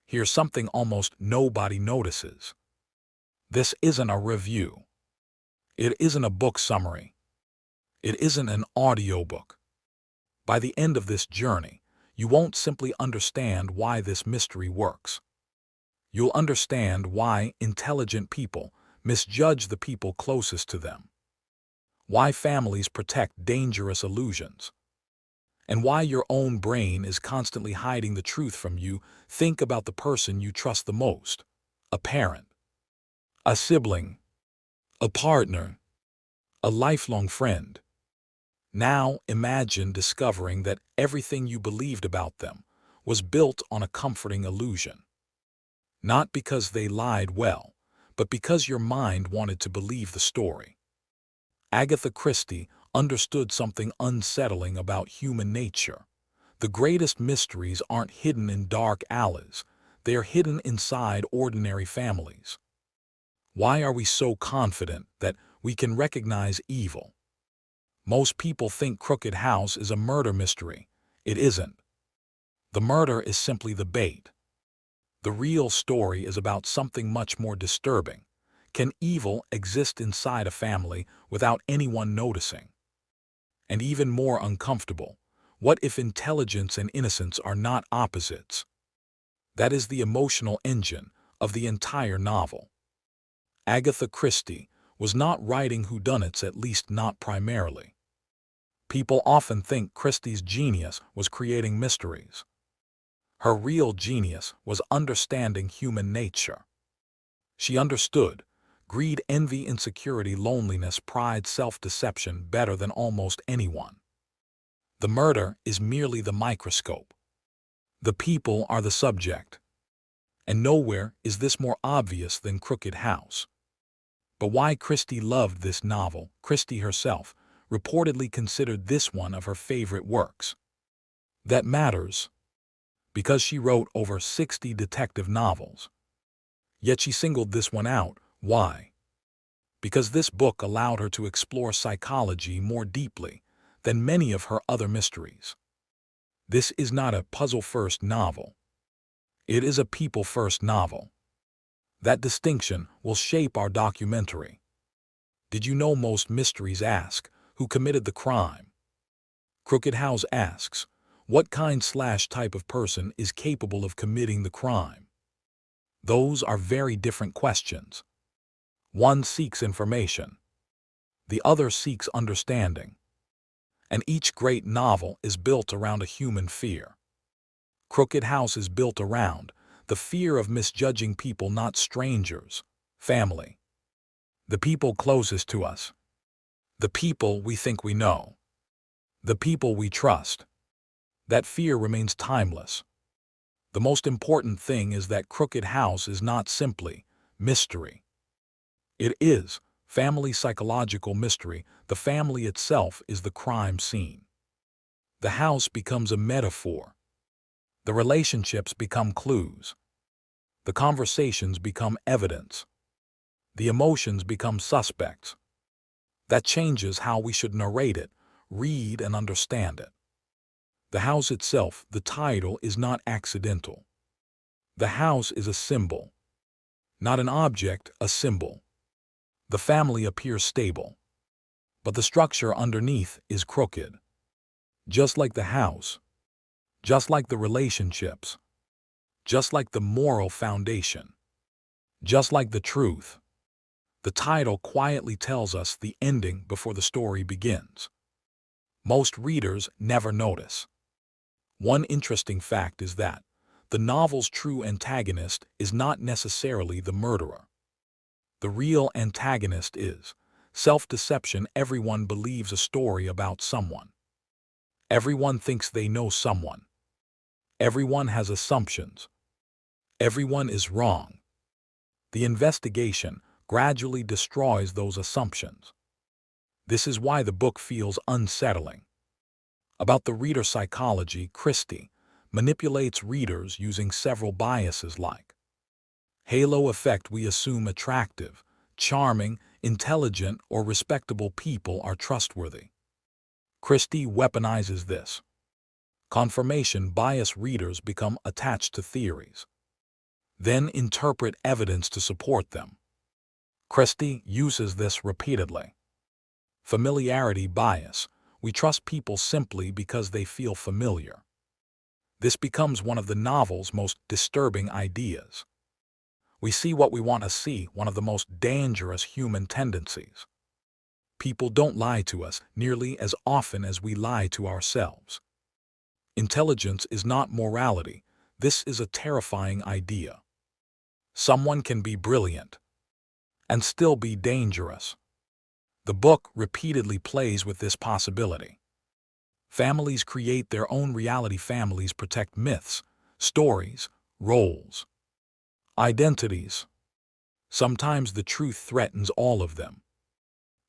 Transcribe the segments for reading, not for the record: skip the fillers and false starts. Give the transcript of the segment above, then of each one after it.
Here's something almost nobody notices. This isn't a review. It isn't a book summary. It isn't an audiobook. By the end of this journey, you won't simply understand why this mystery works. You'll understand why intelligent people misjudge the people closest to them, why families protect dangerous illusions, and why your own brain is constantly hiding the truth from you. Think about the person you trust the most: a parent, a sibling, a partner, a lifelong friend. Now imagine discovering that everything you believed about them was built on a comforting illusion. Not because they lied well, but because your mind wanted to believe the story. Agatha Christie understood something unsettling about human nature. The greatest mysteries aren't hidden in dark alleys. They are hidden inside ordinary families. Why are we so confident that we can recognize evil? Most people think Crooked House is a murder mystery. It isn't. The murder is simply the bait. The real story is about something much more disturbing. Can evil exist inside a family without anyone noticing? And even more uncomfortable, what if intelligence and innocence are not opposites? That is the emotional engine of the entire novel. Agatha Christie was not writing whodunits, at least not primarily. People often think Christie's genius was creating mysteries. Her real genius was understanding human nature. She understood greed, envy, insecurity, loneliness, pride, self-deception better than almost anyone. The murder is merely the microscope. The people are the subject. And nowhere is this more obvious than Crooked House. But why Christie loved this novel? Christie herself reportedly considered this one of her favorite works. That matters, because she wrote over 60 detective novels. Yet she singled this one out. Why? Because this book allowed her to explore psychology more deeply than many of her other mysteries. This is not a puzzle-first novel. It is a people-first novel. That distinction will shape our documentary. Did you know most mysteries ask, who committed the crime? Crooked House asks, what kind/type of person is capable of committing the crime? Those are very different questions. One seeks information. The other seeks understanding. And each great novel is built around a human fear. Crooked House is built around the fear of misjudging people, not strangers, family. The people closest to us. The people we think we know. The people we trust. That fear remains timeless. The most important thing is that Crooked House is not simply mystery. It is family psychological mystery. The family itself is the crime scene. The house becomes a metaphor. The relationships become clues. The conversations become evidence. The emotions become suspects. That changes how we should narrate it, read, and understand it. The house itself, the title, is not accidental. The house is a symbol. Not an object, a symbol. The family appears stable, but the structure underneath is crooked. Just like the house, just like the relationships, just like the moral foundation, just like the truth. The title quietly tells us the ending before the story begins. Most readers never notice. One interesting fact is that the novel's true antagonist is not necessarily the murderer. The real antagonist is self-deception. Everyone believes a story about someone. Everyone thinks they know someone. Everyone has assumptions. Everyone is wrong. The investigation gradually destroys those assumptions. This is why the book feels unsettling. About the reader psychology, Christie manipulates readers using several biases like halo effect. We assume attractive, charming, intelligent, or respectable people are trustworthy. Christie weaponizes this. Confirmation bias. Readers become attached to theories. then interpret evidence to support them. Christie uses this repeatedly. Familiarity bias. We trust people simply because they feel familiar. This becomes one of the novel's most disturbing ideas. We see what we want to see, one of the most dangerous human tendencies. People don't lie to us nearly as often as we lie to ourselves. Intelligence is not morality. This is a terrifying idea. Someone can be brilliant and still be dangerous. The book repeatedly plays with this possibility. Families create their own reality. Families protect myths, stories, roles, identities. Sometimes the truth threatens all of them.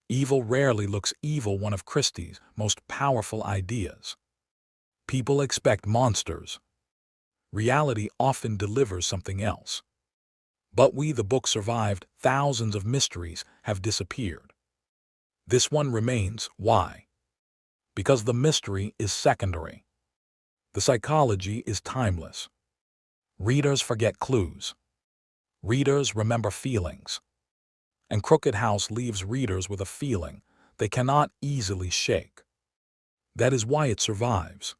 Evil rarely looks evil, one of Christie's most powerful ideas. People expect monsters. Reality often delivers something else. But the book survived. Thousands of mysteries have disappeared. This one remains. Why? Because the mystery is secondary. The psychology is timeless. Readers forget clues. Readers remember feelings. And Crooked House leaves readers with a feeling they cannot easily shake. That is why it survives.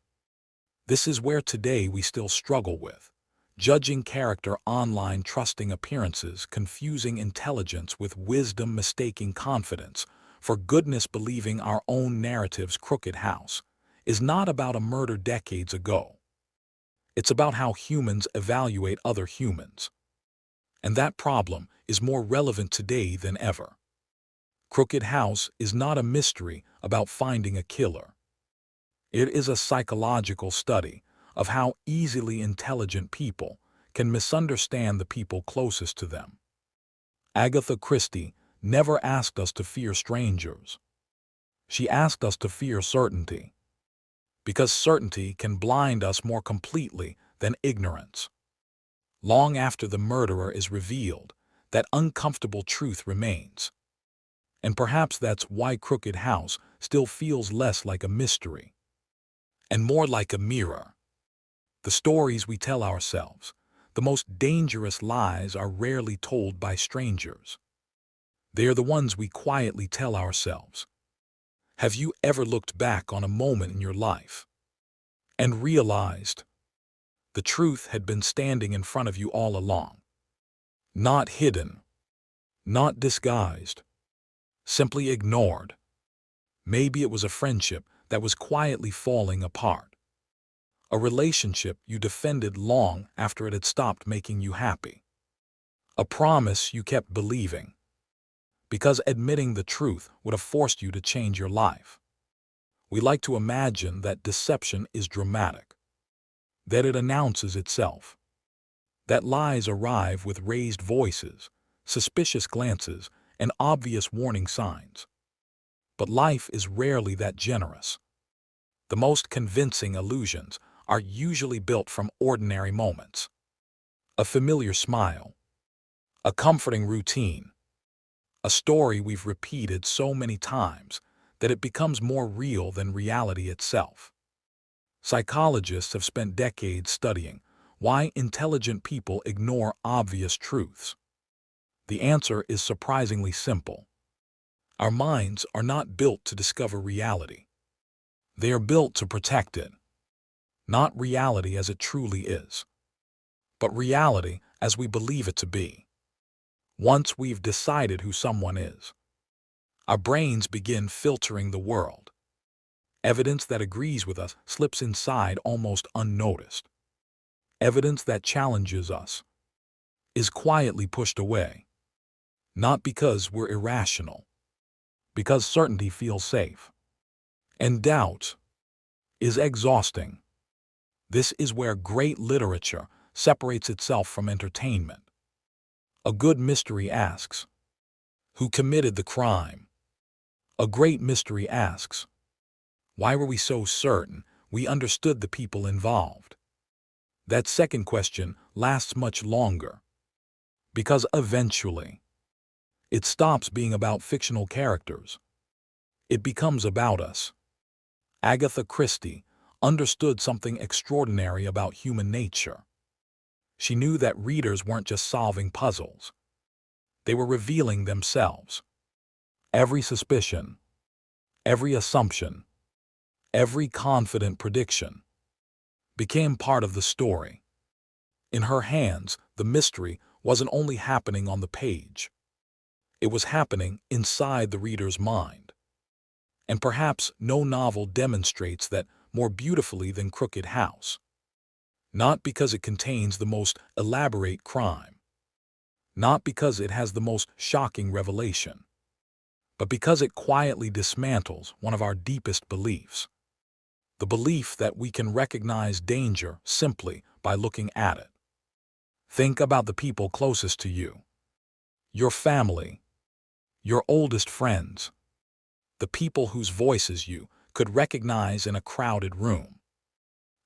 This is where today we still struggle with judging character online, trusting appearances, confusing intelligence with wisdom, mistaking confidence for goodness, believing our own narratives. Crooked House is not about a murder decades ago. It's about how humans evaluate other humans. And that problem is more relevant today than ever. Crooked House is not a mystery about finding a killer. It is a psychological study of how easily intelligent people can misunderstand the people closest to them. Agatha Christie never asked us to fear strangers. She asked us to fear certainty, because certainty can blind us more completely than ignorance. Long after the murderer is revealed, that uncomfortable truth remains. And perhaps that's why Crooked House still feels less like a mystery and more like a mirror. The stories we tell ourselves, the most dangerous lies, are rarely told by strangers. They are the ones we quietly tell ourselves. Have you ever looked back on a moment in your life and realized the truth had been standing in front of you all along? Not hidden, not disguised, simply ignored. Maybe it was a friendship that was quietly falling apart. A relationship you defended long after it had stopped making you happy. A promise you kept believing, because admitting the truth would have forced you to change your life. We like to imagine that deception is dramatic, that it announces itself, that lies arrive with raised voices, suspicious glances, and obvious warning signs. But life is rarely that generous. The most convincing illusions are usually built from ordinary moments. A familiar smile, a comforting routine, a story we've repeated so many times that it becomes more real than reality itself. Psychologists have spent decades studying why intelligent people ignore obvious truths. The answer is surprisingly simple. Our minds are not built to discover reality. They are built to protect it. Not reality as it truly is, but reality as we believe it to be. Once we've decided who someone is, our brains begin filtering the world. Evidence that agrees with us slips inside almost unnoticed. Evidence that challenges us is quietly pushed away. Not because we're irrational, because certainty feels safe. And doubt is exhausting. This is where great literature separates itself from entertainment. A good mystery asks, who committed the crime? A great mystery asks, why were we so certain we understood the people involved? That second question lasts much longer, because eventually it stops being about fictional characters. It becomes about us. Agatha Christie understood something extraordinary about human nature. She knew that readers weren't just solving puzzles. They were revealing themselves. Every suspicion, every assumption, every confident prediction became part of the story. In her hands, the mystery wasn't only happening on the page. It was happening inside the reader's mind. And perhaps no novel demonstrates that more beautifully than Crooked House. Not because it contains the most elaborate crime, not because it has the most shocking revelation, but because it quietly dismantles one of our deepest beliefs. The belief that we can recognize danger simply by looking at it. Think about the people closest to you. Your family, your oldest friends, the people whose voices you could recognize in a crowded room.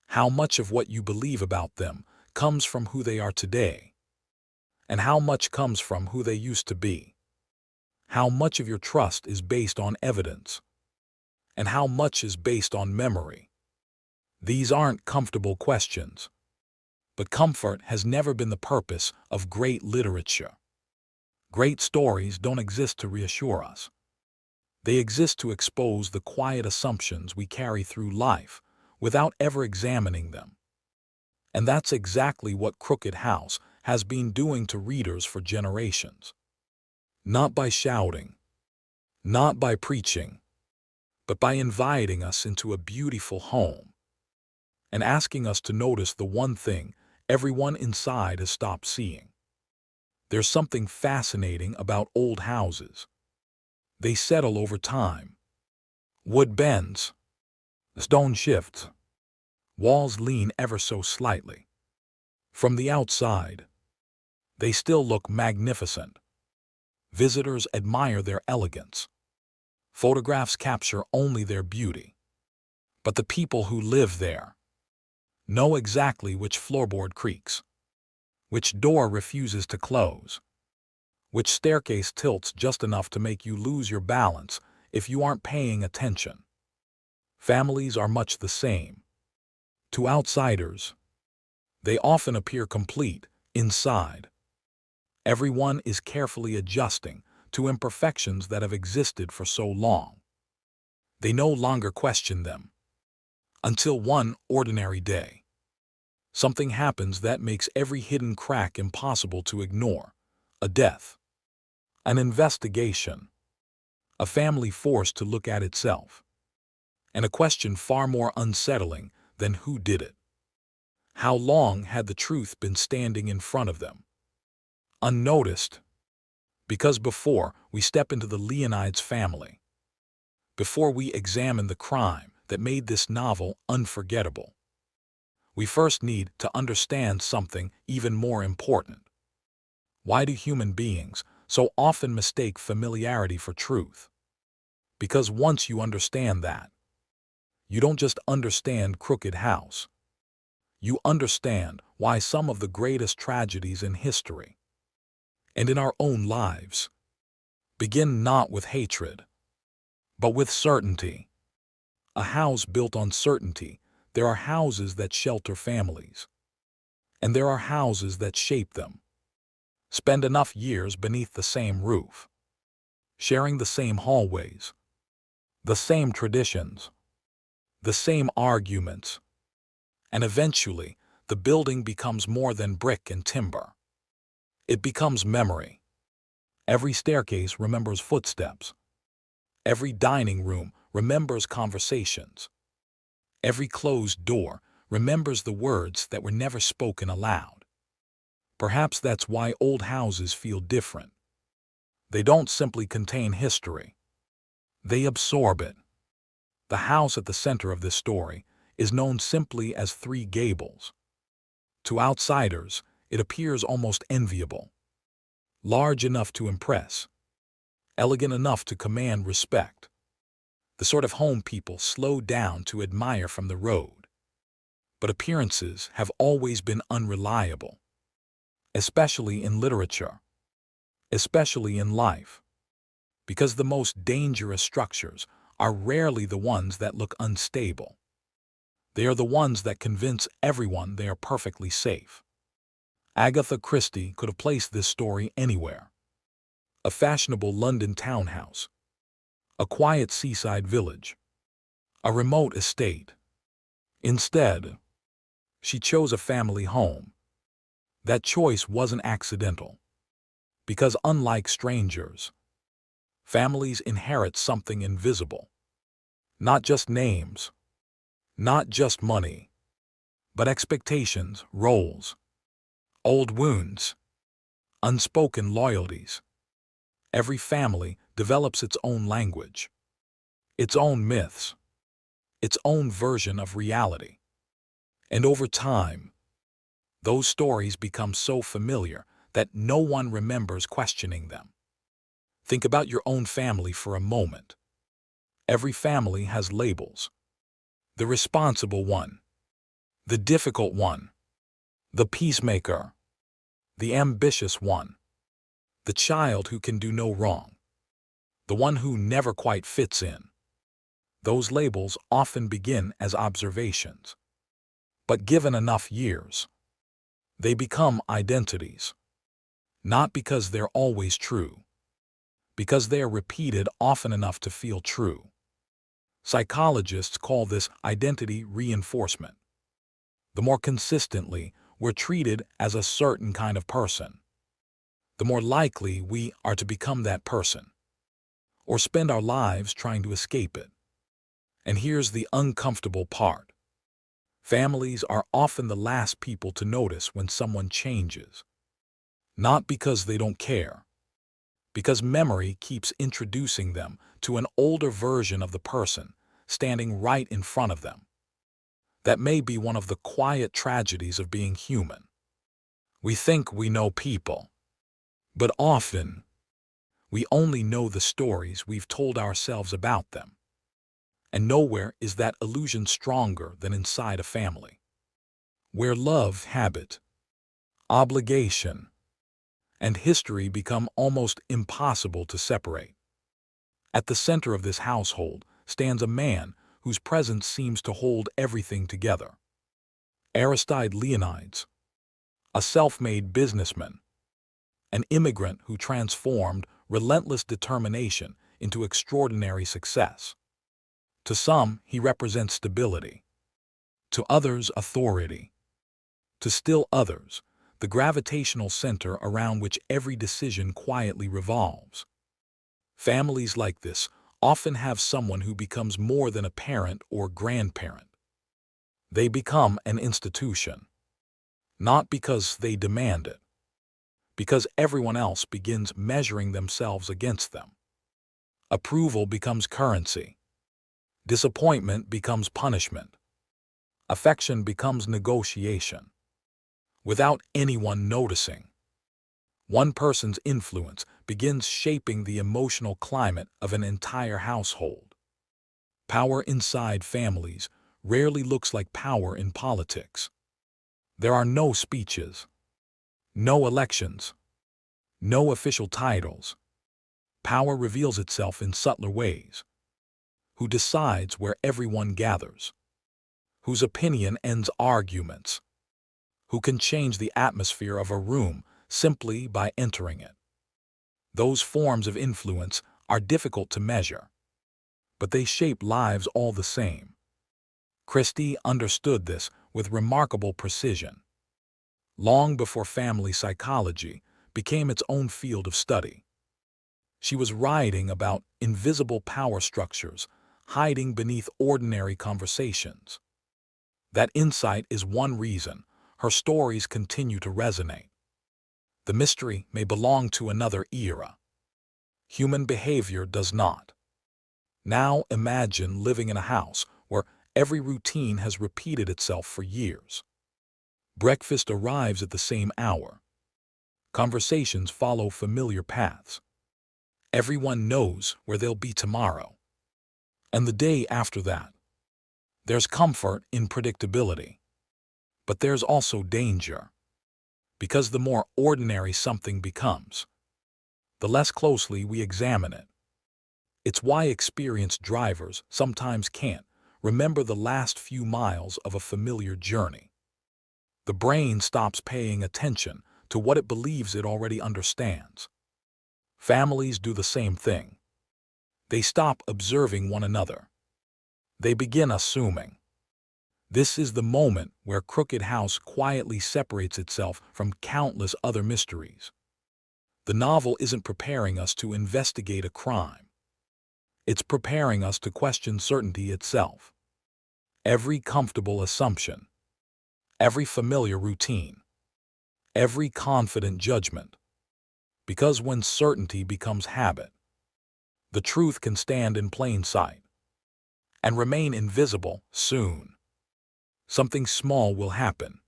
How much of what you believe about them comes from who they are today? And how much comes from who they used to be? How much of your trust is based on evidence? And how much is based on memory? These aren't comfortable questions. But comfort has never been the purpose of great literature. Great stories don't exist to reassure us. They exist to expose the quiet assumptions we carry through life without ever examining them. And that's exactly what Crooked House has been doing to readers for generations. Not by shouting, not by preaching, but by inviting us into a beautiful home and asking us to notice the one thing everyone inside has stopped seeing. There's something fascinating about old houses. They settle over time. Wood bends, stone shifts, walls lean ever so slightly. From the outside, they still look magnificent. Visitors admire their elegance. Photographs capture only their beauty. But the people who live there know exactly which floorboard creaks, which door refuses to close, which staircase tilts just enough to make you lose your balance if you aren't paying attention. Families are much the same. To outsiders, they often appear complete inside. Everyone is carefully adjusting to imperfections that have existed for so long. They no longer question them. Until one ordinary day, something happens that makes every hidden crack impossible to ignore. A death, an investigation, a family forced to look at itself, and a question far more unsettling than who did it. How long had the truth been standing in front of them? Unnoticed, because before we step into the Leonides family, before we examine the crime that made this novel unforgettable, we first need to understand something even more important. Why do human beings so often mistake familiarity for truth? Because once you understand that, you don't just understand Crooked House. You understand why some of the greatest tragedies in history and in our own lives begin not with hatred, but with certainty. A house built on certainty. There are houses that shelter families, and there are houses that shape them. Spend enough years beneath the same roof, sharing the same hallways, the same traditions, the same arguments, and eventually the building becomes more than brick and timber. It becomes memory. Every staircase remembers footsteps. Every dining room remembers conversations. Every closed door remembers the words that were never spoken aloud. Perhaps that's why old houses feel different. They don't simply contain history. They absorb it. The house at the center of this story is known simply as Three Gables. To outsiders, it appears almost enviable. Large enough to impress, elegant enough to command respect. The sort of home people slow down to admire from the road. But appearances have always been unreliable, especially in literature, especially in life, because the most dangerous structures are rarely the ones that look unstable. They are the ones that convince everyone they are perfectly safe. Agatha Christie could have placed this story anywhere. A fashionable London townhouse, a quiet seaside village, a remote estate. Instead, she chose a family home. That choice wasn't accidental, because unlike strangers, families inherit something invisible. Not just names, not just money, but expectations, roles, old wounds, unspoken loyalties. Every family develops its own language, its own myths, its own version of reality. And over time, those stories become so familiar that no one remembers questioning them. Think about your own family for a moment. Every family has labels. The responsible one, the difficult one, the peacemaker, the ambitious one, the child who can do no wrong, the one who never quite fits in. Those labels often begin as observations. But given enough years, they become identities. Not because they're always true, because they are repeated often enough to feel true. Psychologists call this identity reinforcement. The more consistently we're treated as a certain kind of person, the more likely we are to become that person, or spend our lives trying to escape it. And here's the uncomfortable part. Families are often the last people to notice when someone changes. Not because they don't care, because memory keeps introducing them to an older version of the person standing right in front of them. That may be one of the quiet tragedies of being human. We think we know people, but often we only know the stories we've told ourselves about them. And nowhere is that illusion stronger than inside a family, where love, habit, obligation, and history become almost impossible to separate. At the center of this household stands a man whose presence seems to hold everything together. Aristide Leonides, a self-made businessman, an immigrant who transformed relentless determination into extraordinary success. To some, he represents stability. To others, authority. To still others, the gravitational center around which every decision quietly revolves. Families like this often have someone who becomes more than a parent or grandparent. They become an institution, not because they demand it, because everyone else begins measuring themselves against them. Approval becomes currency. Disappointment becomes punishment. Affection becomes negotiation. Without anyone noticing, one person's influence begins shaping the emotional climate of an entire household. Power inside families rarely looks like power in politics. There are no speeches, no elections, no official titles. Power reveals itself in subtler ways. Who decides where everyone gathers? Whose opinion ends arguments? Who can change the atmosphere of a room simply by entering it? Those forms of influence are difficult to measure, but they shape lives all the same. Christie understood this with remarkable precision. Long before family psychology became its own field of study, she was writing about invisible power structures hiding beneath ordinary conversations. That insight is one reason her stories continue to resonate. The mystery may belong to another era. Human behavior does not. Now imagine living in a house where every routine has repeated itself for years. Breakfast arrives at the same hour. Conversations follow familiar paths. Everyone knows where they'll be tomorrow. And the day after that. There's comfort in predictability. But there's also danger. Because the more ordinary something becomes, the less closely we examine it. It's why experienced drivers sometimes can't remember the last few miles of a familiar journey. The brain stops paying attention to what it believes it already understands. Families do the same thing. They stop observing one another. They begin assuming. This is the moment where Crooked House quietly separates itself from countless other mysteries. The novel isn't preparing us to investigate a crime. It's preparing us to question certainty itself. Every comfortable assumption, every familiar routine, every confident judgment. Because when certainty becomes habit, the truth can stand in plain sight and remain invisible soon. Something small will happen,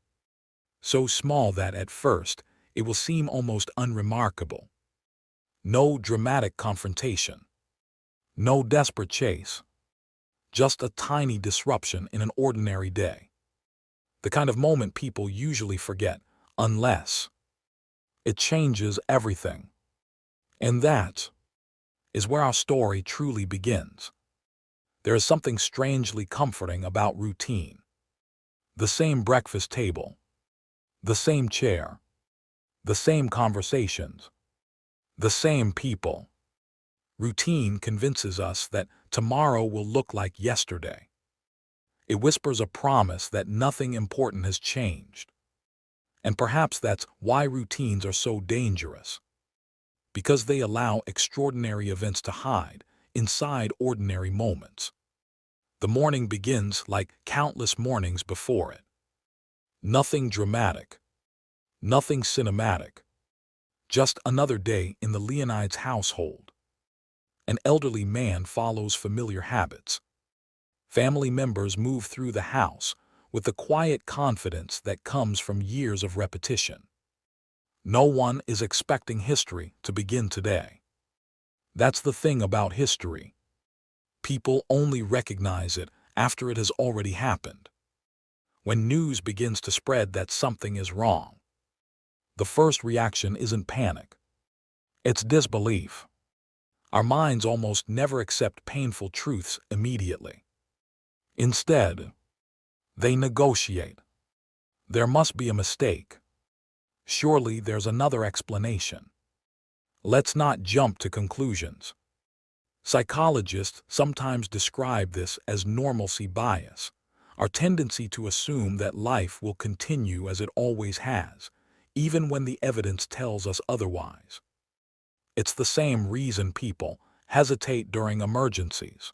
so small that at first it will seem almost unremarkable. No dramatic confrontation, no desperate chase, just a tiny disruption in an ordinary day. The kind of moment people usually forget, unless it changes everything. And that is where our story truly begins. There is something strangely comforting about routine. The same breakfast table, the same chair, the same conversations, the same people. Routine convinces us that tomorrow will look like yesterday. It whispers a promise that nothing important has changed. And perhaps that's why routines are so dangerous. Because they allow extraordinary events to hide inside ordinary moments. The morning begins like countless mornings before it. Nothing dramatic, nothing cinematic. Just another day in the Leonides household. An elderly man follows familiar habits. Family members move through the house with the quiet confidence that comes from years of repetition. No one is expecting history to begin today. That's the thing about history. People only recognize it after it has already happened. When news begins to spread that something is wrong, the first reaction isn't panic. It's disbelief. Our minds almost never accept painful truths immediately. Instead, they negotiate. There must be a mistake. Surely there's another explanation. Let's not jump to conclusions. Psychologists sometimes describe this as normalcy bias, our tendency to assume that life will continue as it always has, even when the evidence tells us otherwise. It's the same reason people hesitate during emergencies.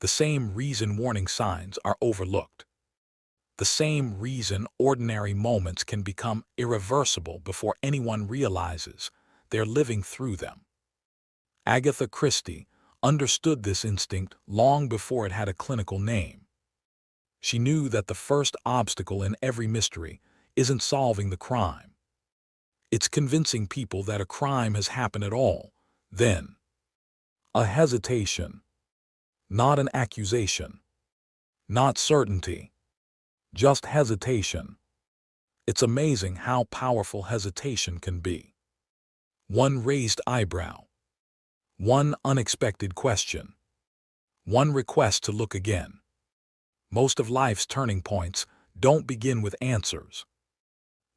The same reason warning signs are overlooked. The same reason ordinary moments can become irreversible before anyone realizes they're living through them. Agatha Christie understood this instinct long before it had a clinical name. She knew that the first obstacle in every mystery isn't solving the crime. It's convincing people that a crime has happened at all. Then, a hesitation, not an accusation, not certainty, just hesitation. It's amazing how powerful hesitation can be. One raised eyebrow, one unexpected question, one request to look again. Most of life's turning points don't begin with answers.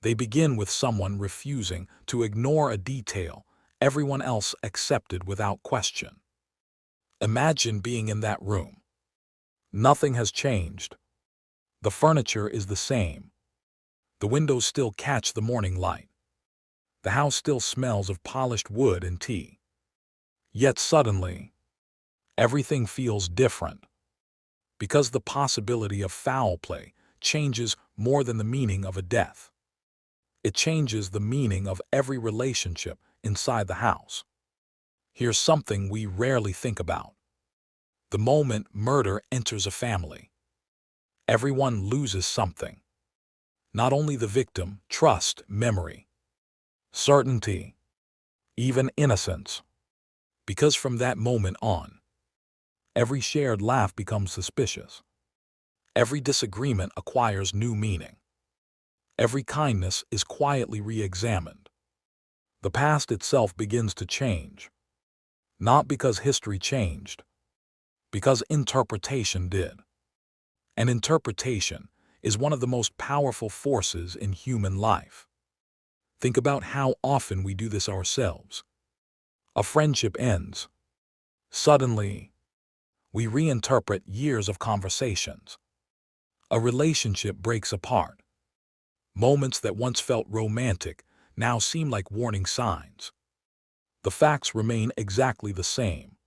They begin with someone refusing to ignore a detail everyone else accepted without question. Imagine being in that room. Nothing has changed. The furniture is the same. The windows still catch the morning light. The house still smells of polished wood and tea. Yet suddenly, everything feels different. Because the possibility of foul play changes more than the meaning of a death. It changes the meaning of every relationship inside the house. Here's something we rarely think about. The moment murder enters a family, everyone loses something. Not only the victim, trust, memory, certainty, even innocence. Because from that moment on, every shared laugh becomes suspicious. Every disagreement acquires new meaning. Every kindness is quietly re-examined. The past itself begins to change. Not because history changed, because interpretation did. And interpretation is one of the most powerful forces in human life. Think about how often we do this ourselves. A friendship ends. Suddenly, we reinterpret years of conversations. A relationship breaks apart. Moments that once felt romantic now seem like warning signs. The facts remain exactly the same.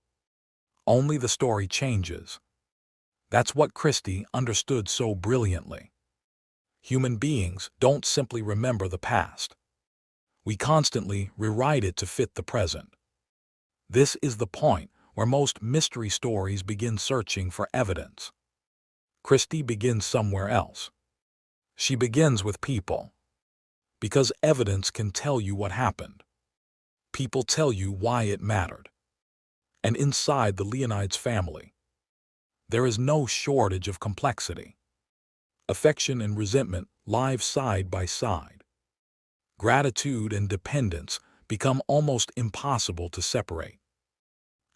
Only the story changes. That's what Christie understood so brilliantly. Human beings don't simply remember the past. We constantly rewrite it to fit the present. This is the point where most mystery stories begin searching for evidence. Christie begins somewhere else. She begins with people. Because evidence can tell you what happened. People tell you why it mattered. And inside the Leonides family, there is no shortage of complexity. Affection and resentment live side by side. Gratitude and dependence become almost impossible to separate.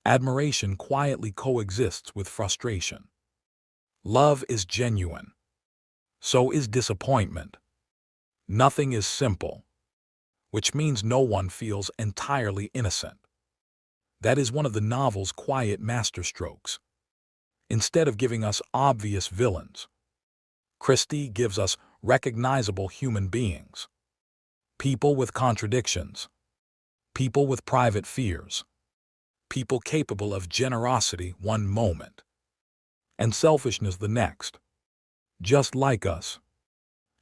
Admiration quietly coexists with frustration. Love is genuine. So is disappointment. Nothing is simple, which means no one feels entirely innocent. That is one of the novel's quiet masterstrokes. Instead of giving us obvious villains, Christie gives us recognizable human beings. People with contradictions. People with private fears. People capable of generosity one moment and selfishness the next. Just like us.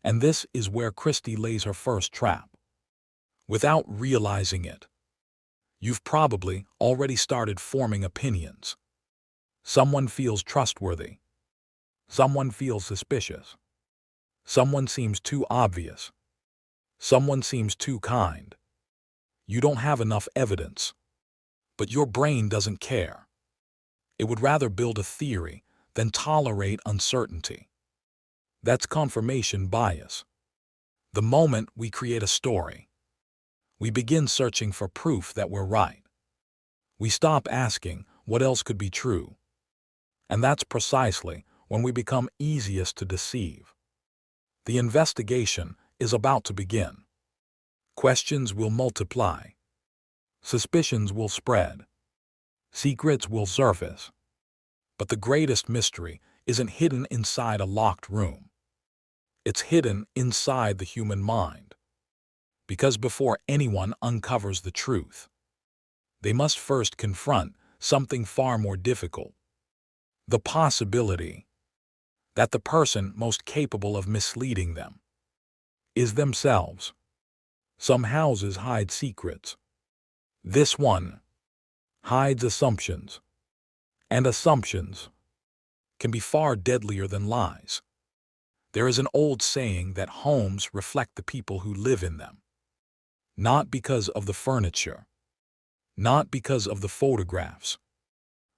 And this is where Christie lays her first trap. Without realizing it, you've probably already started forming opinions. Someone feels trustworthy. Someone feels suspicious. Someone seems too obvious. Someone seems too kind. You don't have enough evidence. But your brain doesn't care. It would rather build a theory than tolerate uncertainty. That's confirmation bias. The moment we create a story, we begin searching for proof that we're right. We stop asking what else could be true. And that's precisely when we become easiest to deceive. The investigation is about to begin. Questions will multiply. Suspicions will spread. Secrets will surface. But the greatest mystery isn't hidden inside a locked room. It's hidden inside the human mind. Because before anyone uncovers the truth, they must first confront something far more difficult. The possibility that the person most capable of misleading them is themselves. Some houses hide secrets. This one hides assumptions. And assumptions can be far deadlier than lies. There is an old saying that homes reflect the people who live in them. Not because of the furniture, not because of the photographs,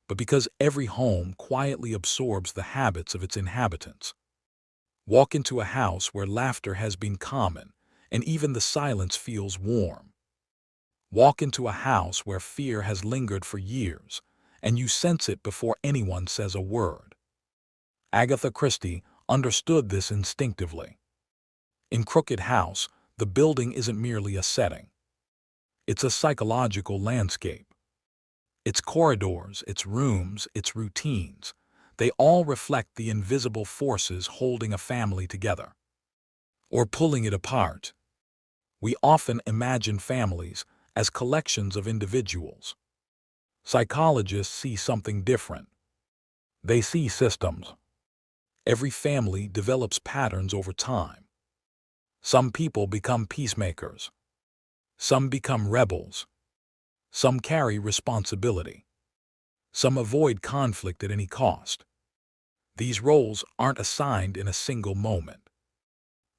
but because every home quietly absorbs the habits of its inhabitants. Walk into a house where laughter has been common, and even the silence feels warm. Walk into a house where fear has lingered for years, and you sense it before anyone says a word. Agatha Christie understood this instinctively. In Crooked House, the building isn't merely a setting. It's a psychological landscape. Its corridors, its rooms, its routines, they all reflect the invisible forces holding a family together or pulling it apart. We often imagine families as collections of individuals. Psychologists see something different. They see systems. Every family develops patterns over time. Some people become peacemakers. Some become rebels. Some carry responsibility. Some avoid conflict at any cost. These roles aren't assigned in a single moment.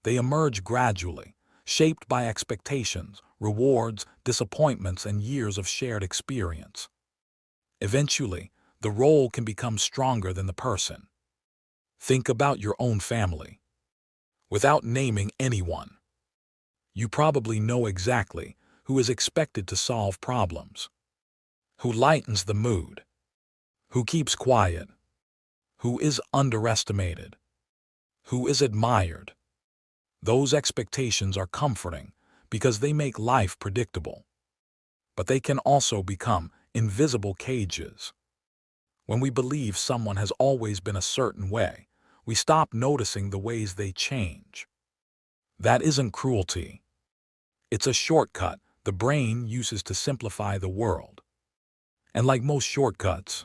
They emerge gradually, shaped by expectations, rewards, disappointments, and years of shared experience. Eventually, the role can become stronger than the person. Think about your own family. Without naming anyone, you probably know exactly who is expected to solve problems, who lightens the mood, who keeps quiet, who is underestimated, who is admired. Those expectations are comforting because they make life predictable. But they can also become invisible cages. When we believe someone has always been a certain way, we stop noticing the ways they change. That isn't cruelty. It's a shortcut the brain uses to simplify the world. And like most shortcuts,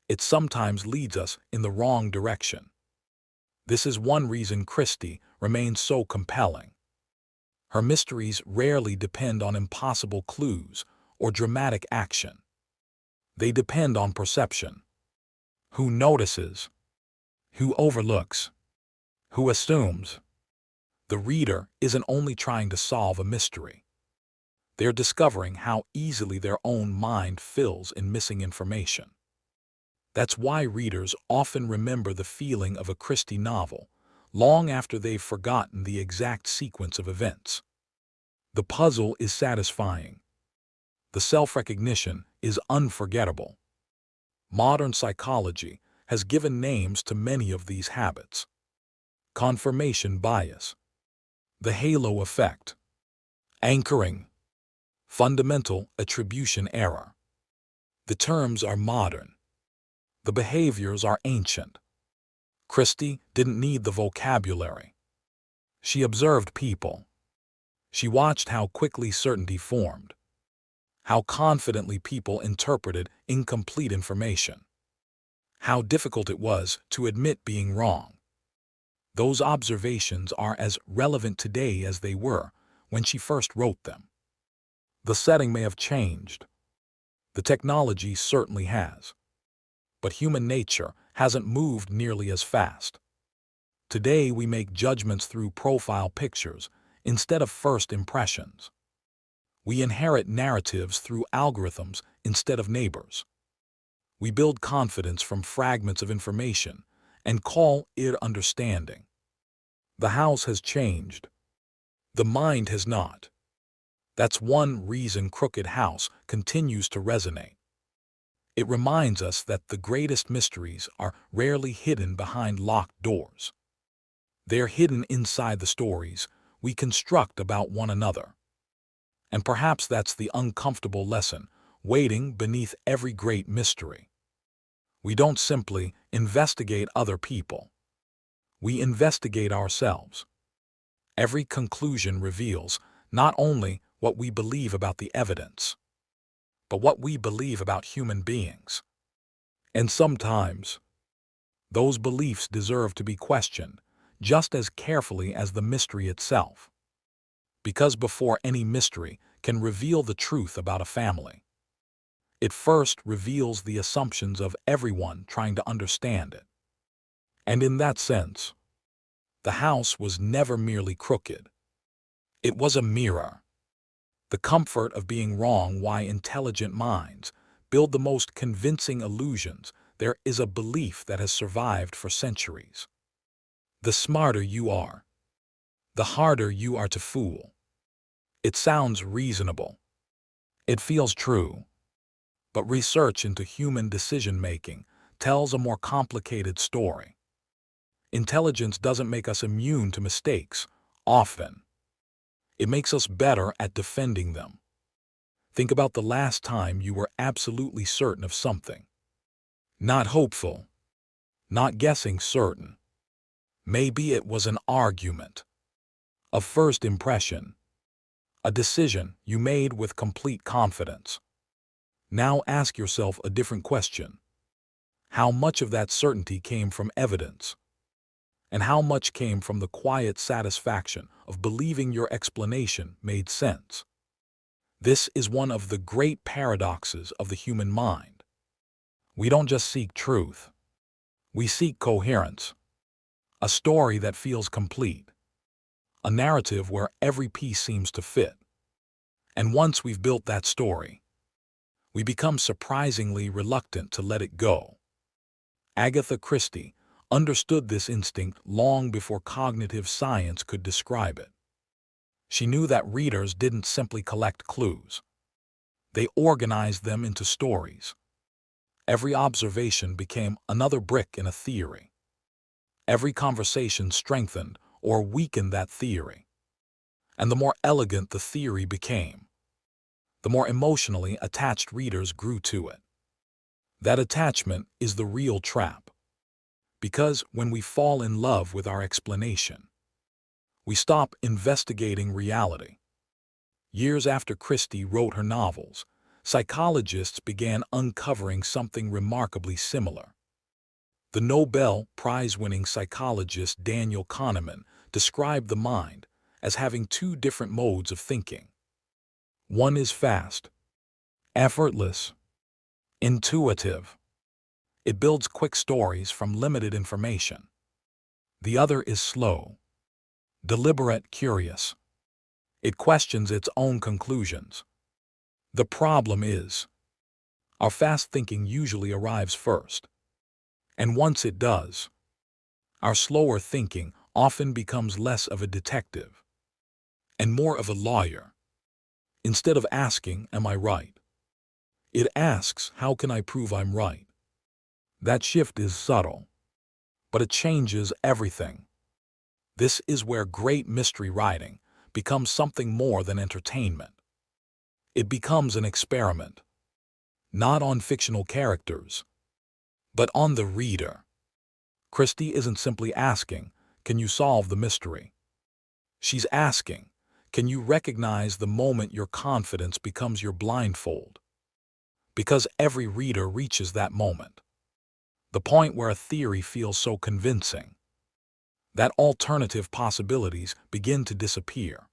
it sometimes leads us in the wrong direction. This is one reason Christie remains so compelling. Her mysteries rarely depend on impossible clues or dramatic action. They depend on perception. Who notices? Who overlooks? Who assumes? The reader isn't only trying to solve a mystery. They're discovering how easily their own mind fills in missing information. That's why readers often remember the feeling of a Christie novel long after they've forgotten the exact sequence of events. The puzzle is satisfying. The self-recognition is unforgettable. Modern psychology has given names to many of these habits. Confirmation bias, the halo effect, anchoring, fundamental attribution error. The terms are modern. The behaviors are ancient. Christie didn't need the vocabulary. She observed people. She watched how quickly certainty formed, how confidently people interpreted incomplete information, how difficult it was to admit being wrong. Those observations are as relevant today as they were when she first wrote them. The setting may have changed. The technology certainly has. But human nature hasn't moved nearly as fast. Today we make judgments through profile pictures instead of first impressions. We inherit narratives through algorithms instead of neighbors. We build confidence from fragments of information and call it understanding. The house has changed. The mind has not. That's one reason Crooked House continues to resonate. It reminds us that the greatest mysteries are rarely hidden behind locked doors. They're hidden inside the stories we construct about one another. And perhaps that's the uncomfortable lesson waiting beneath every great mystery. We don't simply investigate other people. We investigate ourselves. Every conclusion reveals not only what we believe about the evidence, but what we believe about human beings. And sometimes, those beliefs deserve to be questioned just as carefully as the mystery itself. Because before any mystery can reveal the truth about a family, it first reveals the assumptions of everyone trying to understand it. And in that sense, the house was never merely crooked. It was a mirror. The comfort of being wrong why intelligent minds build the most convincing illusions. There is a belief that has survived for centuries. The smarter you are, the harder you are to fool. It sounds reasonable. It feels true. But research into human decision-making tells a more complicated story. Intelligence doesn't make us immune to mistakes, often. It makes us better at defending them. Think about the last time you were absolutely certain of something. Not hopeful. Not guessing certain. Maybe it was an argument. A first impression. A decision you made with complete confidence. Now ask yourself a different question. How much of that certainty came from evidence? And how much came from the quiet satisfaction of believing your explanation made sense? This is one of the great paradoxes of the human mind. We don't just seek truth. We seek coherence. A story that feels complete. A narrative where every piece seems to fit. And once we've built that story, we become surprisingly reluctant to let it go. Agatha Christie understood this instinct long before cognitive science could describe it. She knew that readers didn't simply collect clues. They organized them into stories. Every observation became another brick in a theory. Every conversation strengthened or weakened that theory. And the more elegant the theory became, the more emotionally attached readers grew to it. That attachment is the real trap. Because when we fall in love with our explanation, we stop investigating reality. Years after Christie wrote her novels, psychologists began uncovering something remarkably similar. The Nobel Prize-winning psychologist Daniel Kahneman described the mind as having two different modes of thinking. One is fast, effortless, intuitive. It builds quick stories from limited information. The other is slow, deliberate, curious. It questions its own conclusions. The problem is, our fast thinking usually arrives first. And once it does, our slower thinking often becomes less of a detective and more of a lawyer. Instead of asking, "Am I right?" it asks, "How can I prove I'm right?" That shift is subtle, but it changes everything. This is where great mystery writing becomes something more than entertainment. It becomes an experiment, not on fictional characters, but on the reader. Christie isn't simply asking, "Can you solve the mystery?" She's asking, "Can you recognize the moment your confidence becomes your blindfold?" Because every reader reaches that moment. The point where a theory feels so convincing that alternative possibilities begin to disappear.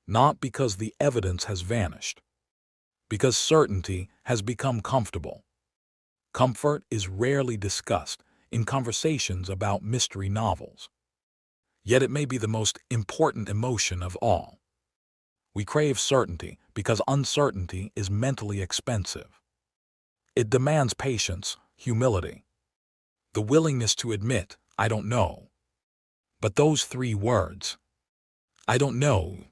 Not because the evidence has vanished, because certainty has become comfortable. Comfort is rarely discussed in conversations about mystery novels. Yet it may be the most important emotion of all. We crave certainty because uncertainty is mentally expensive. It demands patience, humility, the willingness to admit, "I don't know." But those three words, "I don't know,"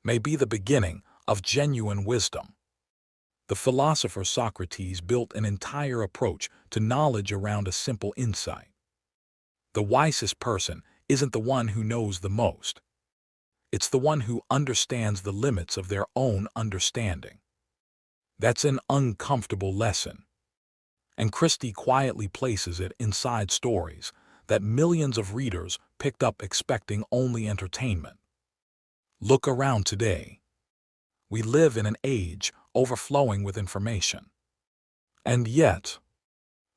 may be the beginning of genuine wisdom. The philosopher Socrates built an entire approach to knowledge around a simple insight. The wisest person isn't the one who knows the most. It's the one who understands the limits of their own understanding. That's an uncomfortable lesson. And Christie quietly places it inside stories that millions of readers picked up expecting only entertainment. Look around today. We live in an age overflowing with information. And yet,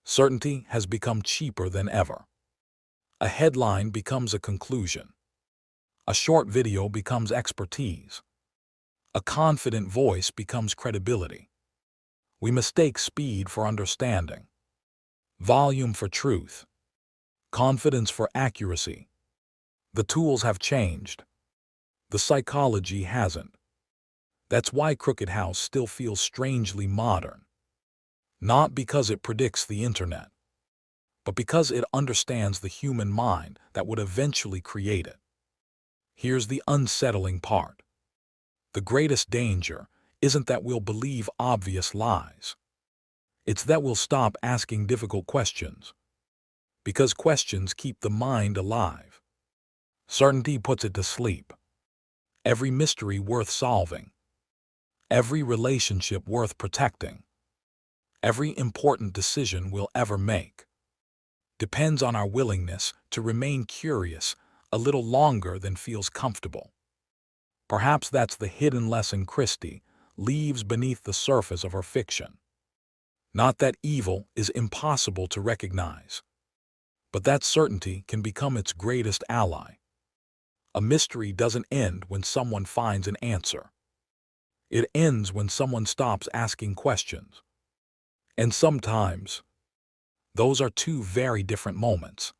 certainty has become cheaper than ever. A headline becomes a conclusion. A short video becomes expertise. A confident voice becomes credibility. We mistake speed for understanding, volume for truth, confidence for accuracy. The tools have changed. The psychology hasn't. That's why Crooked House still feels strangely modern. Not because it predicts the internet, but because it understands the human mind that would eventually create it. Here's the unsettling part. The greatest danger isn't that we'll believe obvious lies. It's that we'll stop asking difficult questions. Because questions keep the mind alive. Certainty puts it to sleep. Every mystery worth solving, every relationship worth protecting, every important decision we'll ever make depends on our willingness to remain curious a little longer than feels comfortable. Perhaps that's the hidden lesson Christie leaves beneath the surface of her fiction. Not that evil is impossible to recognize, but that certainty can become its greatest ally. A mystery doesn't end when someone finds an answer. It ends when someone stops asking questions. And sometimes, those are two very different moments.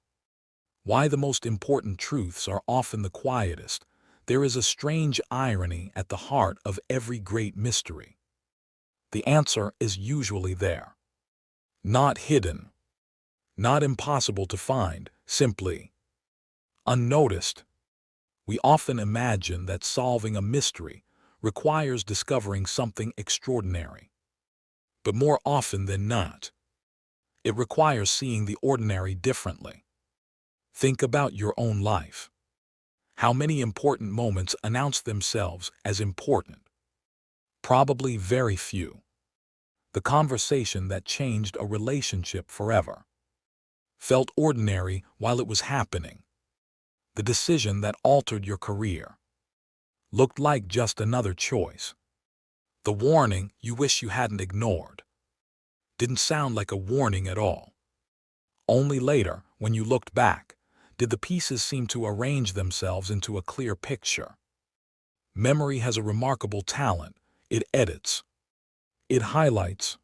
Why the most important truths are often the quietest. There is a strange irony at the heart of every great mystery. The answer is usually there. Not hidden, not impossible to find, simply unnoticed. We often imagine that solving a mystery requires discovering something extraordinary. But more often than not, it requires seeing the ordinary differently. Think about your own life. How many important moments announce themselves as important? Probably very few. The conversation that changed a relationship forever felt ordinary while it was happening. The decision that altered your career looked like just another choice. The warning you wish you hadn't ignored didn't sound like a warning at all. Only later, when you looked back, did the pieces seem to arrange themselves into a clear picture. Memory has a remarkable talent. It edits. It highlights.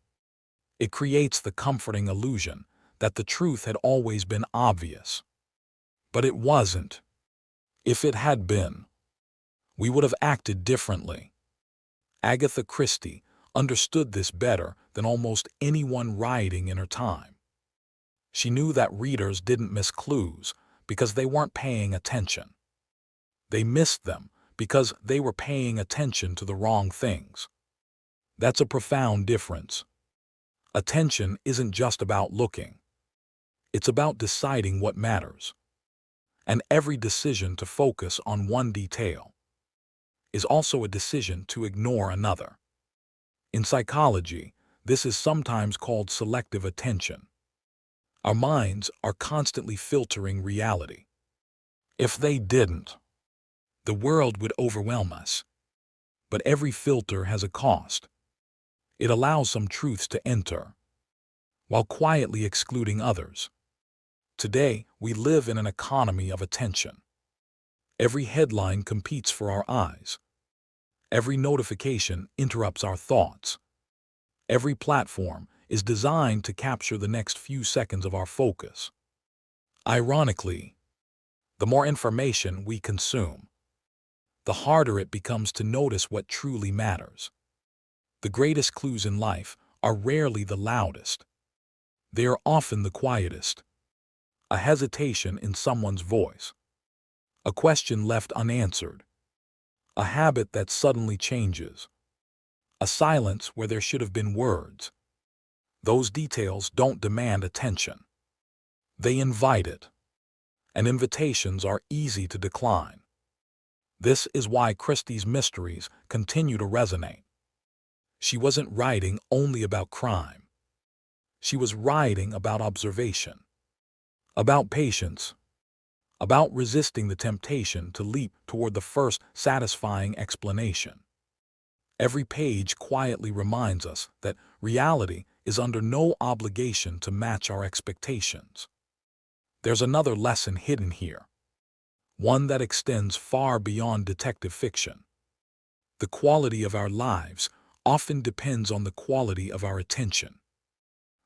It creates the comforting illusion that the truth had always been obvious. But it wasn't. If it had been, we would have acted differently. Agatha Christie understood this better than almost anyone writing in her time. She knew that readers didn't miss clues because they weren't paying attention. They missed them because they were paying attention to the wrong things. That's a profound difference. Attention isn't just about looking. It's about deciding what matters. And every decision to focus on one detail is also a decision to ignore another. In psychology, this is sometimes called selective attention. Our minds are constantly filtering reality. If they didn't, the world would overwhelm us. But every filter has a cost. It allows some truths to enter, while quietly excluding others. Today, we live in an economy of attention. Every headline competes for our eyes. Every notification interrupts our thoughts. Every platform is designed to capture the next few seconds of our focus. Ironically, the more information we consume, the harder it becomes to notice what truly matters. The greatest clues in life are rarely the loudest. They are often the quietest. A hesitation in someone's voice, a question left unanswered, a habit that suddenly changes, a silence where there should have been words. Those details don't demand attention. They invite it. And invitations are easy to decline. This is why Christie's mysteries continue to resonate. She wasn't writing only about crime. She was writing about observation, about patience, about resisting the temptation to leap toward the first satisfying explanation. Every page quietly reminds us that reality is under no obligation to match our expectations. There's another lesson hidden here, one that extends far beyond detective fiction. The quality of our lives often depends on the quality of our attention.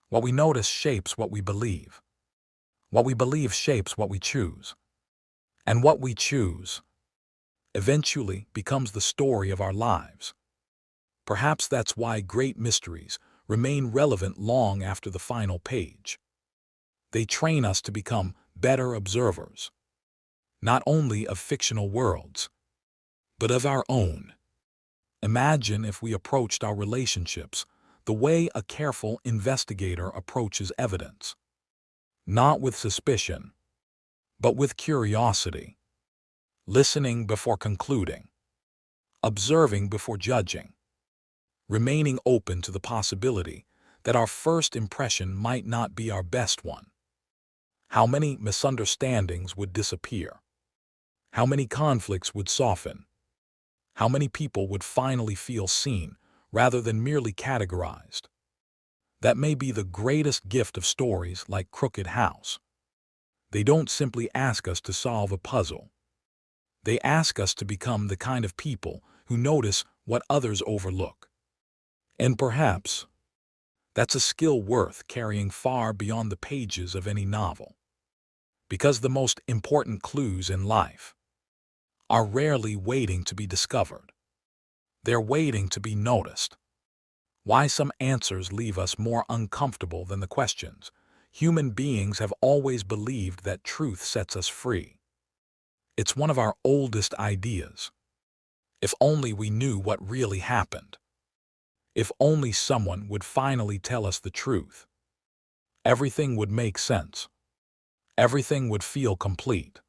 What we notice shapes what we believe. What we believe shapes what we choose. And what we choose eventually becomes the story of our lives. Perhaps that's why great mysteries remain relevant long after the final page. They train us to become better observers, not only of fictional worlds, but of our own. Imagine if we approached our relationships the way a careful investigator approaches evidence. Not with suspicion, but with curiosity. Listening before concluding. Observing before judging. Remaining open to the possibility that our first impression might not be our best one. How many misunderstandings would disappear? How many conflicts would soften? How many people would finally feel seen rather than merely categorized? That may be the greatest gift of stories like Crooked House. They don't simply ask us to solve a puzzle. They ask us to become the kind of people who notice what others overlook. And perhaps that's a skill worth carrying far beyond the pages of any novel. Because the most important clues in life are rarely waiting to be discovered. They're waiting to be noticed. Why some answers leave us more uncomfortable than the questions. Human beings have always believed that truth sets us free. It's one of our oldest ideas. If only we knew what really happened. If only someone would finally tell us the truth. Everything would make sense. Everything would feel complete.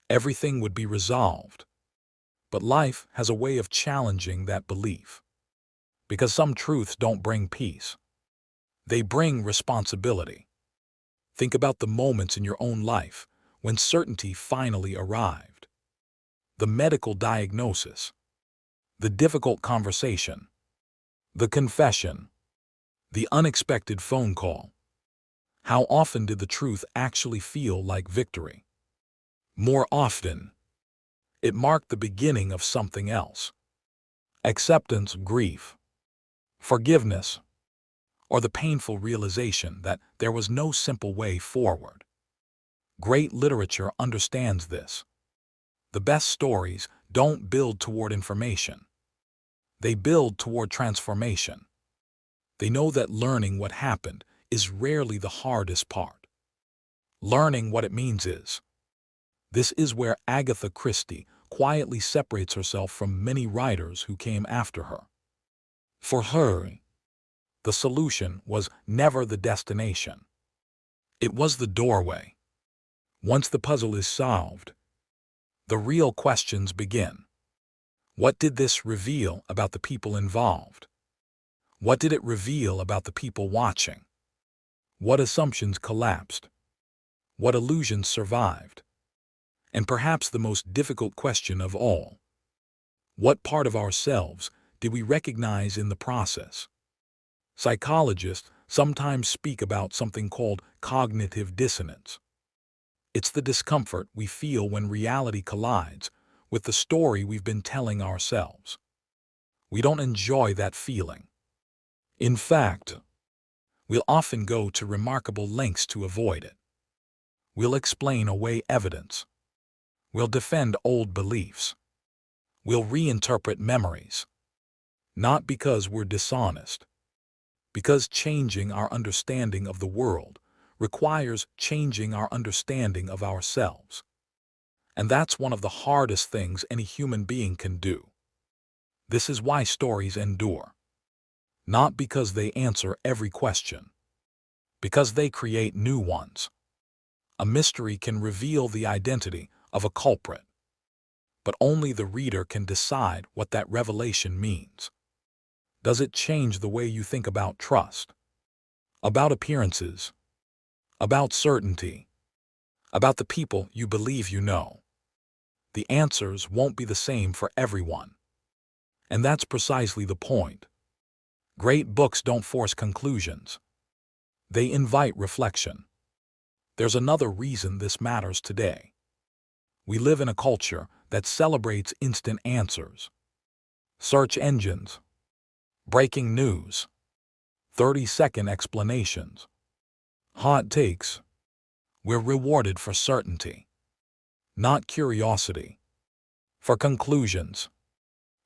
Everything would be resolved. But life has a way of challenging that belief. Because some truths don't bring peace. They bring responsibility. Think about the moments in your own life when certainty finally arrived. The medical diagnosis, the difficult conversation, the confession, the unexpected phone call. How often did the truth actually feel like victory? More often, it marked the beginning of something else. Acceptance, grief, forgiveness, or the painful realization that there was no simple way forward. Great literature understands this. The best stories don't build toward information. They build toward transformation. They know that learning what happened is rarely the hardest part. Learning what it means is. This is where Agatha Christie quietly separates herself from many writers who came after her. For her, the solution was never the destination. It was the doorway. Once the puzzle is solved, the real questions begin. What did this reveal about the people involved? What did it reveal about the people watching? What assumptions collapsed? What illusions survived? And perhaps the most difficult question of all, what part of ourselves did we recognize in the process? Psychologists sometimes speak about something called cognitive dissonance. It's the discomfort we feel when reality collides with the story we've been telling ourselves. We don't enjoy that feeling. In fact, we'll often go to remarkable lengths to avoid it. We'll explain away evidence. We'll defend old beliefs. We'll reinterpret memories. Not because we're dishonest, because changing our understanding of the world requires changing our understanding of ourselves. And that's one of the hardest things any human being can do. This is why stories endure. Not because they answer every question, because they create new ones. A mystery can reveal the identity of a culprit, but only the reader can decide what that revelation means. Does it change the way you think about trust, about appearances, about certainty, about the people you believe you know? The answers won't be the same for everyone. And that's precisely the point. Great books don't force conclusions. They invite reflection. There's another reason this matters today. We live in a culture that celebrates instant answers. Search engines, breaking news, 30-second explanations, hot takes. We're rewarded for certainty, not curiosity, for conclusions,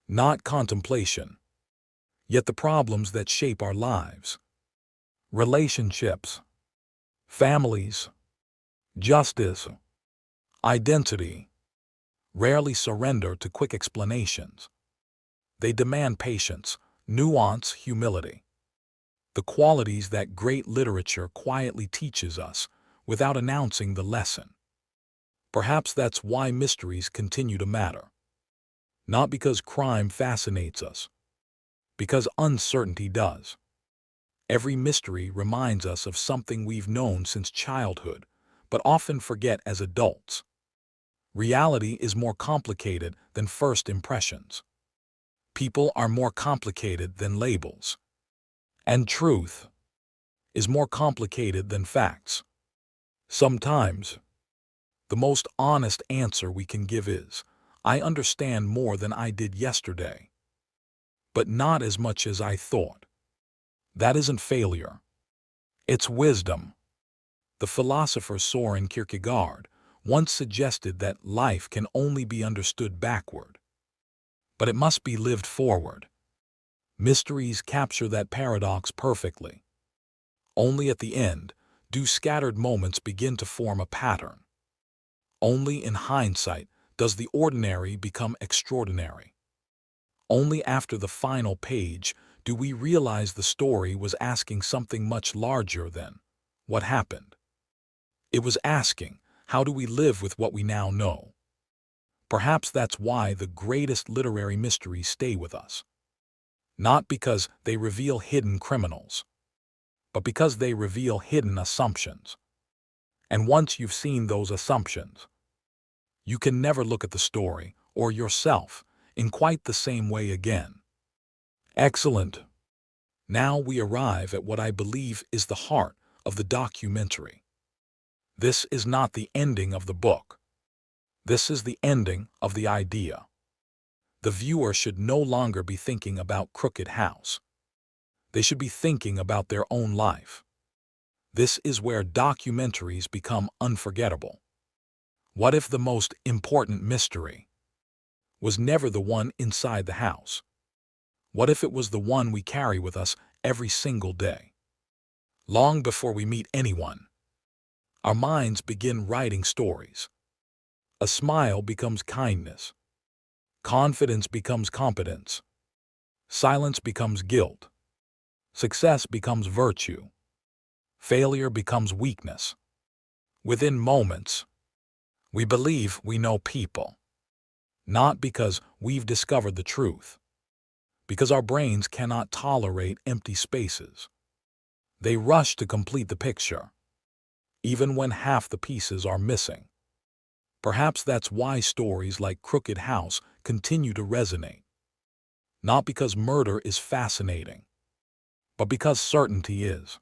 not contemplation. Yet the problems that shape our lives, relationships, families, justice, identity, rarely surrender to quick explanations. They demand patience, nuance, humility. The qualities that great literature quietly teaches us without announcing the lesson. Perhaps that's why mysteries continue to matter. Not because crime fascinates us, because uncertainty does. Every mystery reminds us of something we've known since childhood, but often forget as adults. Reality is more complicated than first impressions. People are more complicated than labels. And truth is more complicated than facts. Sometimes, the most honest answer we can give is, I understand more than I did yesterday, but not as much as I thought. That isn't failure. It's wisdom. The philosopher Søren Kierkegaard once suggested that life can only be understood backward, but it must be lived forward. Mysteries capture that paradox perfectly. Only at the end do scattered moments begin to form a pattern. Only in hindsight does the ordinary become extraordinary. Only after the final page do we realize the story was asking something much larger than what happened. It was asking, how do we live with what we now know? Perhaps that's why the greatest literary mysteries stay with us. Not because they reveal hidden criminals, but because they reveal hidden assumptions. And once you've seen those assumptions, you can never look at the story or yourself in quite the same way again. Excellent. Now we arrive at what I believe is the heart of the documentary. This is not the ending of the book. This is the ending of the idea. The viewer should no longer be thinking about Crooked House. They should be thinking about their own life. This is where documentaries become unforgettable. What if the most important mystery was never the one inside the house? What if it was the one we carry with us every single day? Long before we meet anyone, our minds begin writing stories. A smile becomes kindness. Confidence becomes competence. Silence becomes guilt. Success becomes virtue. Failure becomes weakness. Within moments, we believe we know people. Not because we've discovered the truth, because our brains cannot tolerate empty spaces. They rush to complete the picture, even when half the pieces are missing. Perhaps that's why stories like Crooked House continue to resonate. Not because murder is fascinating, but because certainty is.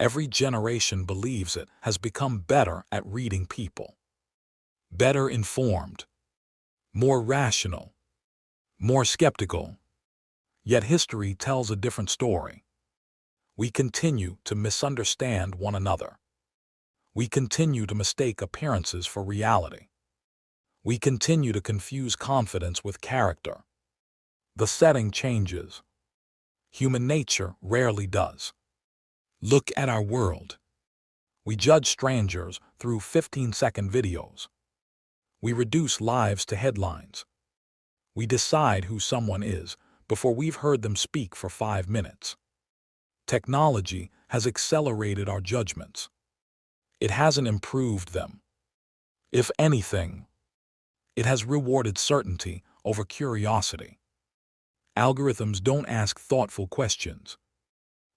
Every generation believes it has become better at reading people. Better informed, more rational, more skeptical. Yet history tells a different story. We continue to misunderstand one another. We continue to mistake appearances for reality. We continue to confuse confidence with character. The setting changes. Human nature rarely does. Look at our world. We judge strangers through 15-second videos. We reduce lives to headlines. We decide who someone is before we've heard them speak for 5 minutes. Technology has accelerated our judgments. It hasn't improved them. If anything, it has rewarded certainty over curiosity. Algorithms don't ask thoughtful questions.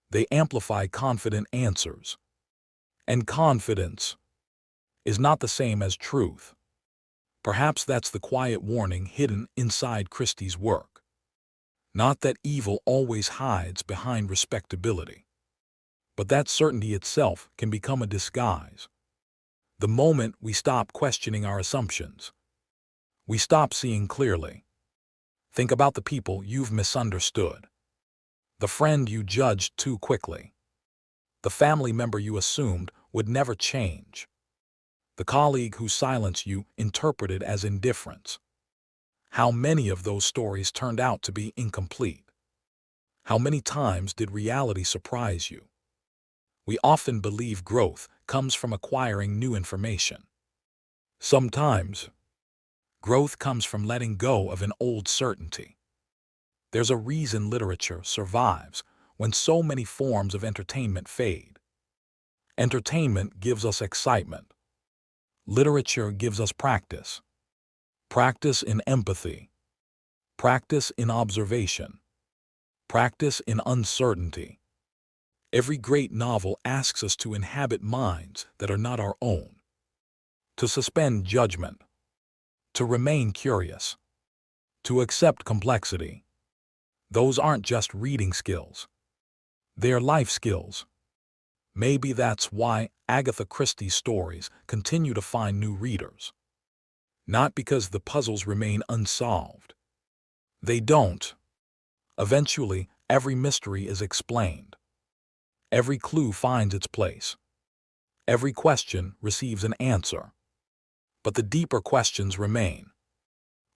They amplify confident answers. And confidence is not the same as truth. Perhaps that's the quiet warning hidden inside Christie's work. Not that evil always hides behind respectability, but that certainty itself can become a disguise. The moment we stop questioning our assumptions, we stop seeing clearly. Think about the people you've misunderstood. The friend you judged too quickly. The family member you assumed would never change. The colleague whose silence you interpreted as indifference. How many of those stories turned out to be incomplete? How many times did reality surprise you? We often believe growth comes from acquiring new information. Sometimes, growth comes from letting go of an old certainty. There's a reason literature survives when so many forms of entertainment fade. Entertainment gives us excitement. Literature gives us practice. Practice in empathy. Practice in observation. Practice in uncertainty. Every great novel asks us to inhabit minds that are not our own. To suspend judgment. To remain curious. To accept complexity. Those aren't just reading skills. They're life skills. Maybe that's why Agatha Christie's stories continue to find new readers. Not because the puzzles remain unsolved. They don't. Eventually, every mystery is explained. Every clue finds its place. Every question receives an answer. But the deeper questions remain.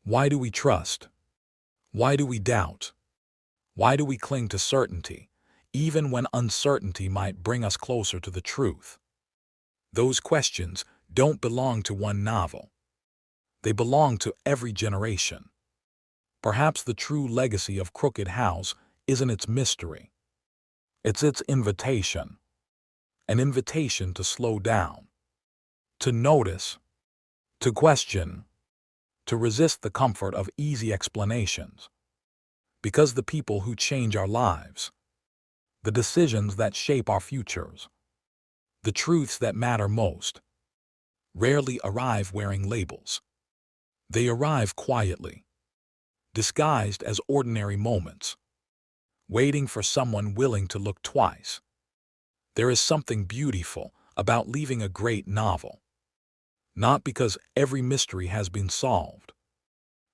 Why do we trust? Why do we doubt? Why do we cling to certainty, even when uncertainty might bring us closer to the truth? Those questions don't belong to one novel. They belong to every generation. Perhaps the true legacy of Crooked House isn't its mystery. It's its invitation. An invitation to slow down. to notice, to question, to resist the comfort of easy explanations. Because the people who change our lives, the decisions that shape our futures, the truths that matter most, rarely arrive wearing labels. They arrive quietly, disguised as ordinary moments, waiting for someone willing to look twice. There is something beautiful about leaving a great novel, not because every mystery has been solved,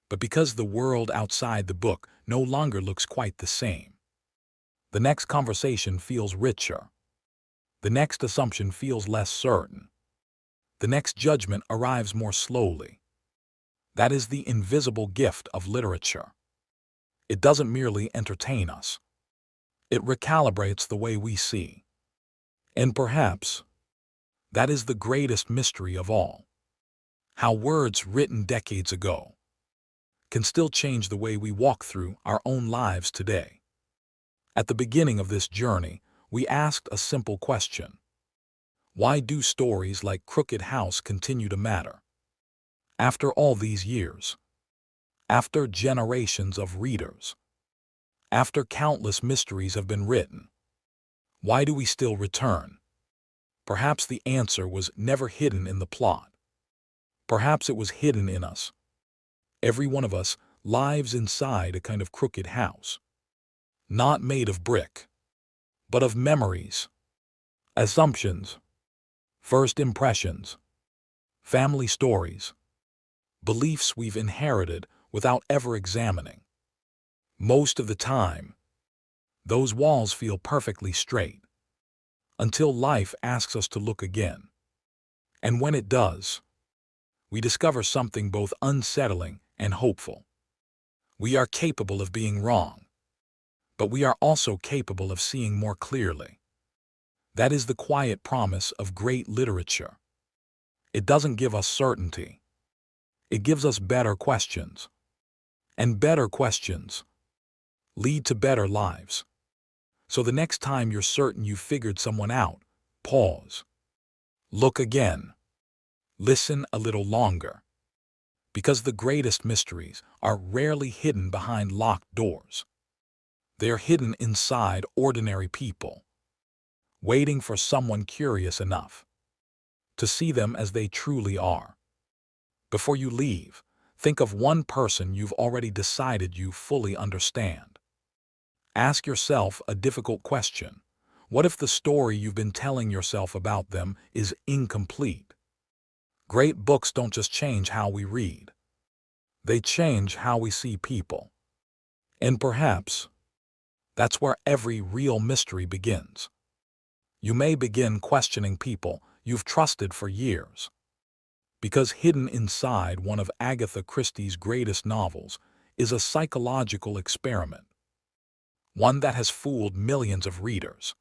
but because the world outside the book no longer looks quite the same. The next conversation feels richer. The next assumption feels less certain. The next judgment arrives more slowly. That is the invisible gift of literature. It doesn't merely entertain us. It recalibrates the way we see. And perhaps that is the greatest mystery of all. How words written decades ago can still change the way we walk through our own lives today. At the beginning of this journey, we asked a simple question. Why do stories like Crooked House continue to matter? After all these years, after generations of readers, after countless mysteries have been written, why do we still return? Perhaps the answer was never hidden in the plot. Perhaps it was hidden in us. Every one of us lives inside a kind of crooked house, not made of brick, but of memories, assumptions, first impressions, family stories, beliefs we've inherited without ever examining. Most of the time, those walls feel perfectly straight, until life asks us to look again. And when it does, we discover something both unsettling and hopeful. We are capable of being wrong, but we are also capable of seeing more clearly. That is the quiet promise of great literature. It doesn't give us certainty. It gives us better questions. And better questions lead to better lives. So the next time you're certain you've figured someone out, pause. Look again. Listen a little longer. Because the greatest mysteries are rarely hidden behind locked doors. They are hidden inside ordinary people, waiting for someone curious enough to see them as they truly are. Before you leave, think of one person you've already decided you fully understand. Ask yourself a difficult question. What if the story you've been telling yourself about them is incomplete? Great books don't just change how we read. They change how we see people. And perhaps that's where every real mystery begins. You may begin questioning people you've trusted for years. Because hidden inside one of Agatha Christie's greatest novels is a psychological experiment. One that has fooled millions of readers.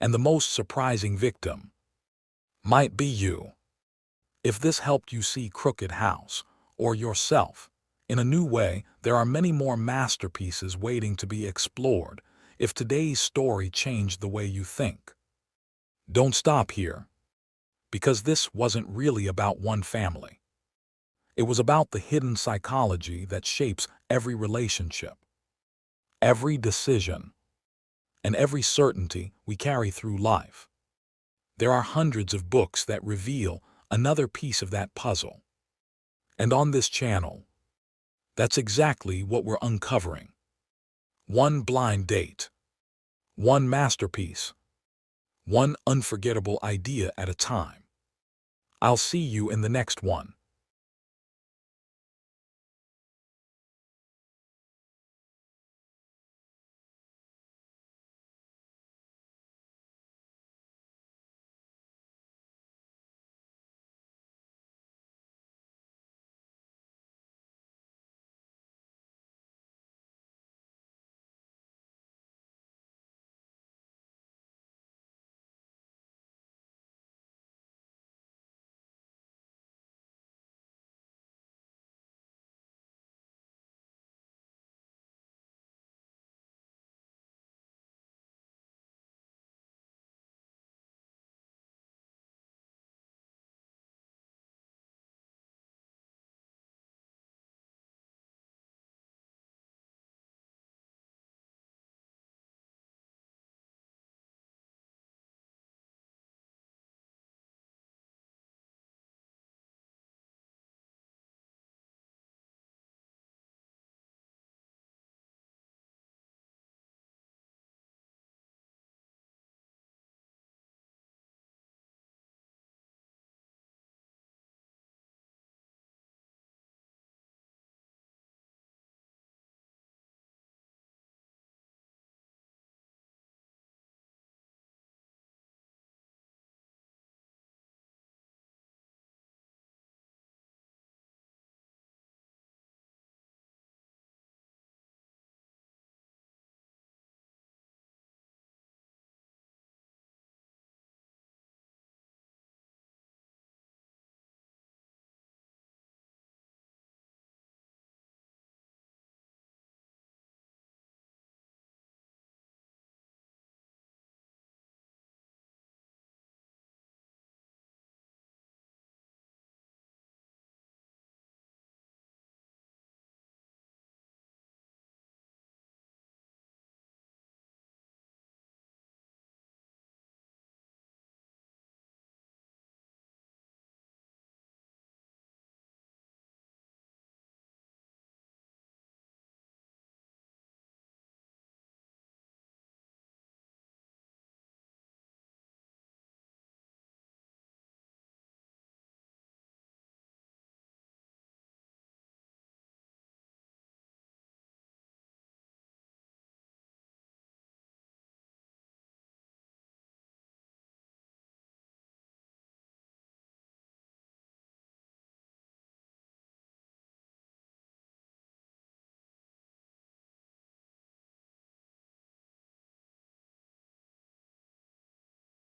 And the most surprising victim might be you. If this helped you see Crooked House, or yourself, in a new way, there are many more masterpieces waiting to be explored if today's story changed the way you think. Don't stop here, because this wasn't really about one family. It was about the hidden psychology that shapes every relationship, every decision, and every certainty we carry through life. There are hundreds of books that reveal another piece of that puzzle. And on this channel, that's exactly what we're uncovering. One blind date, one masterpiece, one unforgettable idea at a time. I'll see you in the next one.